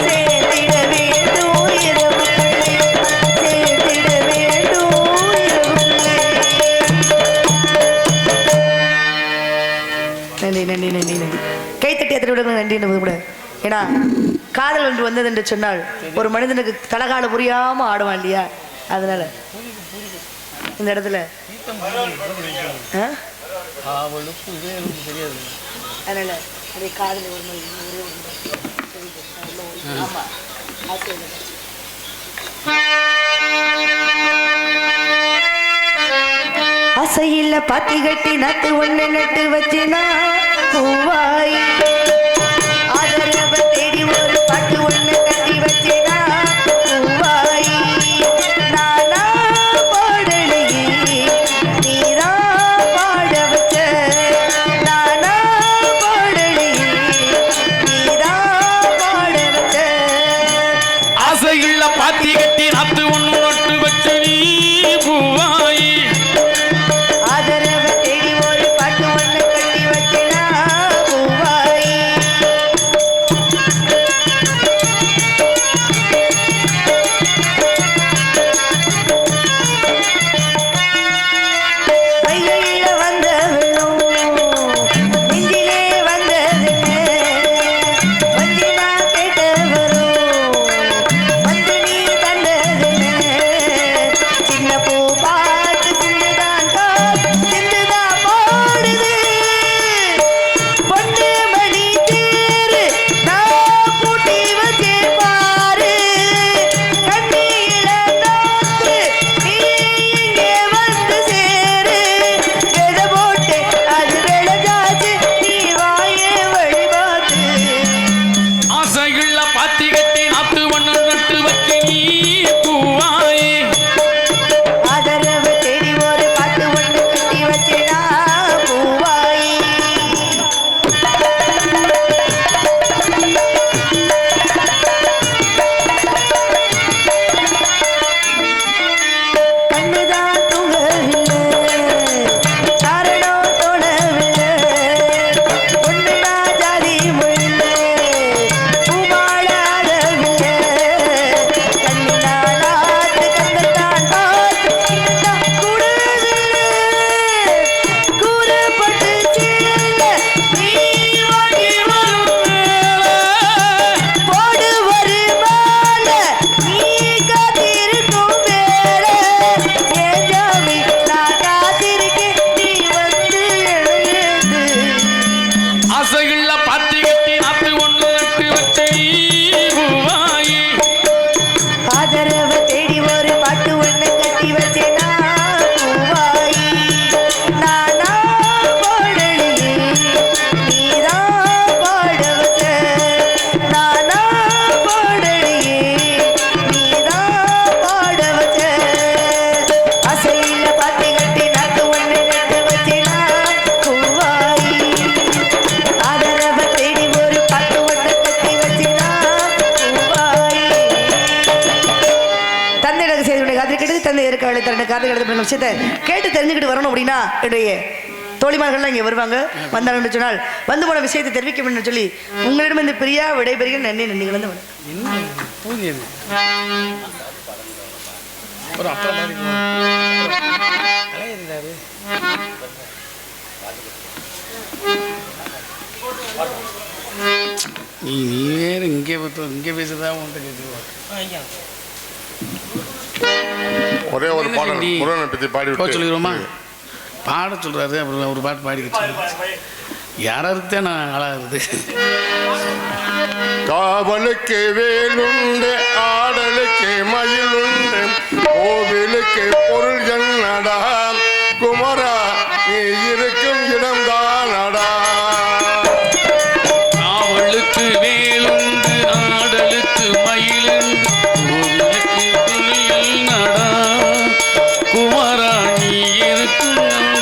சேர்ந்திட வேண்டும் இரவுக்குள்ளே. சேர்ந்திட வேண்டும் இரவுக்குள்ளே. நன்றி நன்றி நன்றி நன்றி. கைத்தட்டி எத்தனை விட நன்றி என்று கூட. ஏன்னா காதல் ஒன்று வந்தது என்று சொன்னால் ஒரு மனிதனுக்கு தலகால புரியாம ஆடுவான் இல்லையா? அதனால இந்த இடத்துல ஆ? அதனால அப்படியே காதல் ஒரு மாதிரி ஒரே ஒரு முறை. ஆமா ஆசை இல்லை. ஆசையில்ல பாத்தி கட்டி நட்டு ஒண்ணு நட்டு வச்சினா பூவாய் ஆதரவ தேடி ஒரு பாட்டு ஒண்ணு கட்டி வச்சினா பூவாய் நானா பாடலையே நீதான் பாட வச்ச நானா பாடலையே நீதான் பாட வச்ச ஆசையுள்ள பாத்தி கட்டி நாத்து ஒண்ணு நட்டு வச்சு நீ பூவாய் ஆதரவ தேடி ஒரு பாட்டு ஒண்ணு கட்டி வச்சினா பூவாய் கையில வந்த வெள்ளம் நெஞ்சிலே வந்ததுன்னு வந்து நான் கேட்ட வரும் வந்து நீ தந்ததுன்னு சின்ன பூ பார்த்து சின்னதான் சின்னதான் போடுது பொண்ணு மணி தேரு நான் பூட்டி வச்சே பாரு கண்ணியில நாத்து நீ இங்கே வந்து சேரு விதை போட்டு அது விளைஞ்சாச்சு நீ வாயே வழிபாட்டு ஆசையுள்ள பாத்தி கட்டி நாத்து ஒண்ணு நட்டு வச்சு நீ பூவாயே ஆதரவு தேடி ஒரு பாட்டு ஒன்று கட்டி வச்சேனா பூவாயி கண்ணுதான் தூங்கவில்லை காரணம் தோணவில்லை ஒண்ணுனா ஜாதி முழில்லை பூமாளாகவில்லை கண்ணினா நாத்து கண்ணத்தான் பார்த்து இன்னும் கூடவில்லை கூறப்பட்டு சேரல நீ ஓடி வரும் போடு வருமால நீ காத்திருக்கும் வேலை ஏன் ஜாமி நான் காத்திருக்கேன் நீ வந்து எழுது ஆசைகள பாத்தி கட்டி நாத்து ஒண்ணு நட்டு வச்சு நீ பூவாயே ஆதரவு தேடி ஒரு பாட்டு ஒண்ணு கட்டி வச்சேனா பூவாயி நானா பாடலையே நீதான் பாட வச்ச நானா பாடலையே நீதான் பாட வச்ச அசையில பாத்தி கட்டி நாத்து ஒண்ணு நட்டு வச்சேனா பூவாயி ஆதரவு தேடி ஒரு பாட்டு ஒண்ணு கட்டி வச்சேனா பூவாயி தந்தை எனக்கு செய்தி காத்து கேட்டு தந்தை இருக்க வேலை தரேன் காத்து கேட்டு விஷயத்தை கேட்டு தெரிஞ்சுக்கிட்டு வரணும் அப்படின்னா என்னுடைய தோழிமார்கள்லாம் இங்கே வருவாங்க வந்தாங்கன்னு சொன்னால் வந்து போன விஷயத்தை தெரிவிக்க வேண்டும் சொல்லி உங்களிடம் இந்த பிரியா விடைபெறுகிற நன்றி நன்றிகள் வந்து வணக்கம். என்ன பூஜை இது ஒரு அப்பா மாதிரி அலையிறாரு நீ வேறு இங்கே பேசுறதா உன்கிட்ட கேட்குறோம் ஒரே ஒரு பாடல் முருகனை பற்றி பாடி போக சொல்லிடுவோமா பாட சொல்கிறாரு அப்புறம் ஒரு பாட்டு பாடிக்கிட்டு யாராருக்கு தான் நான் ஆளாகிறது காவலுக்கு வேலுண்டு ஆடலுக்கு மயிலுண்டு கோவிலுக்கு பொருள் என்னடா குமரா நீ இருக்கும் இடம் தானடா காவலுக்கு வேலுண்டு ஆடலுக்கு மயிலுண்டு கோவிலுக்கு துணியல் நடா குமாரா நீ இருக்கும்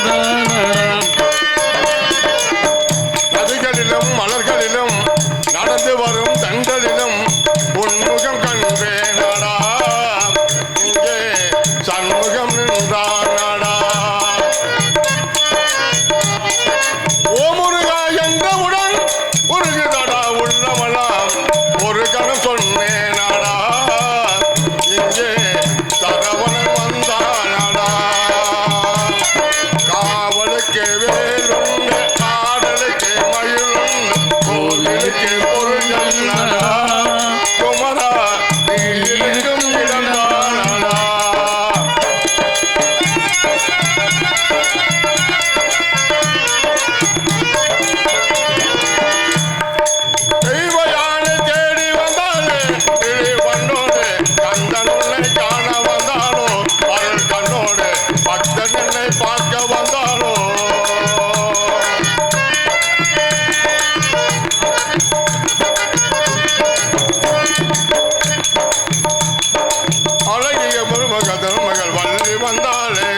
தானடா நதிகளிலும் மலர்களிலும் நடந்து வரும் தண்டலிலும் உன்முகம் கண்டேனடா இங்கே சண்முகம் நின்றானடா ஓ முருகா என்றவுடன் உருகுதடா உள்ளமெல்லாம் ஒரு கணம் சொன்னேனடா இங்கே சரவணன் வந்தானடா காவலுக்கு வேலுண்டு ஆடலுக்கு மயிலுண்டு கோவிலுக்கு பொருள் என்னடா குமரா நீ இருக்கும் இடம் தானடா தெய்வ யானை தேடி வந்தாலே கிளி பண்ணோடு கந்தன் உன்னை காண வந்தானோ அருள் கண்ணோடு பக்தன் என்னை பார்க்க வந்தானோ அழகிய மருமகள் திருமகள் வள்ளி வந்தாளே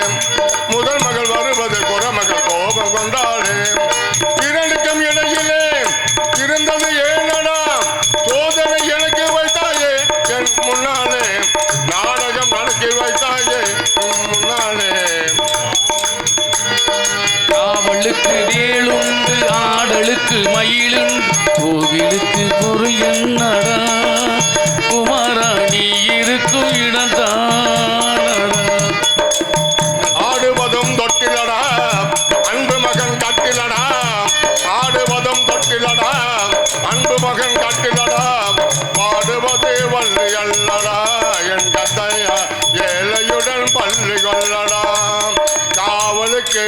முதல் மகள் வருவது குறமகள் கோபம் கொண்டாளே இரண்டுக்கும் இடையிலே இருந்தது ஏனடா சோதனை எனக்கு வைத்தாயே என் முன்னாலே நாடகம் நடத்தி வைத்தாயே உன் முன்னாலே காவலுக்கு வேலுண்டு ஆடலுக்கு மயிலுண்டு கோவிலுக்கு பொருள் என்னடா குமாரா நீ இருக்கும் இடம் தானடா ஆடுவதும் தொட்டிலடா அன்பு மகன் கட்டிலடா ஆடுவதும் தொட்டிலடா அன்பு மகன் கட்டிலடா பாடுவது வள்ளி அல்லடா என் கத்தையா ஏழையுடன் பள்ளி கொள்ளடா காவலுக்கு